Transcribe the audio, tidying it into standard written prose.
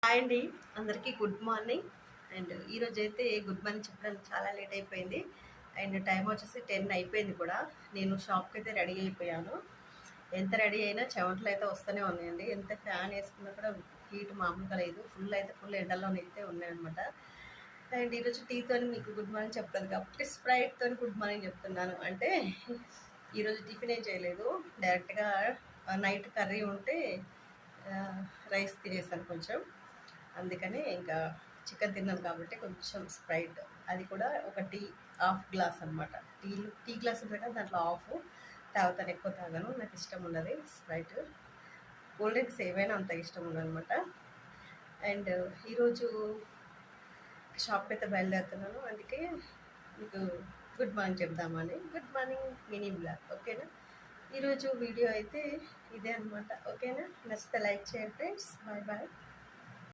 Hi అండి, అందరికీ good morning. And ఈరోజు అయితే గుడ్ మార్నింగ్ చెప్పడానికి చాలా లేట్ అయిపోయింది. అండ్ టైం వచ్చేసి 10 అయిపోయింది కూడా. నేను షాప్కి అయితే రెడీ అయిపోయాను. ఎంత రెడీ అయినా చెమటలు అయితే వస్తూనే ఉన్నాయండి. ఎంత ఫ్యాన్ వేసుకున్నా కూడా హీట్ మామూలుగా లేదు. ఫుల్ ఎండలోనైతే ఉన్నాయన్నమాట. అండ్ ఈరోజు టీతో మీకు గుడ్ మార్నింగ్ చెప్తాను కాబట్టి స్ప్రైట్తో గుడ్ మార్నింగ్ చెప్తున్నాను. అంటే ఈరోజు టిఫిన్ ఏం చేయలేదు, డైరెక్ట్గా నైట్ కర్రీ ఉంటే రైస్ తినేసాను కొంచెం. అందుకని ఇంకా చికెన్ తిన్నాను కాబట్టి కొంచెం స్ప్రైట్, అది కూడా ఒక హాఫ్ గ్లాస్ అనమాట. టీ గ్లాస్ ఉంటుంది కదా, దాంట్లో హాఫ్ తాగుతాను, ఎక్కువ తాగాను, నాకు ఇష్టం ఉన్నది స్ప్రైట్. కూల్ డ్రింక్స్ ఏవైనా అంత ఇష్టం ఉండదన్నమాట. అండ్ ఈరోజు షాప్కి అయితే బయలుదేరుతున్నాను, అందుకే మీకు గుడ్ మార్నింగ్ చెప్దామని. గుడ్ మార్నింగ్ మినీ బ్లాగ్, ఓకేనా? ఈరోజు వీడియో అయితే ఇదే అనమాట, ఓకేనా? నచ్చితే లైక్ చేయండి ఫ్రెండ్స్. Bye bye.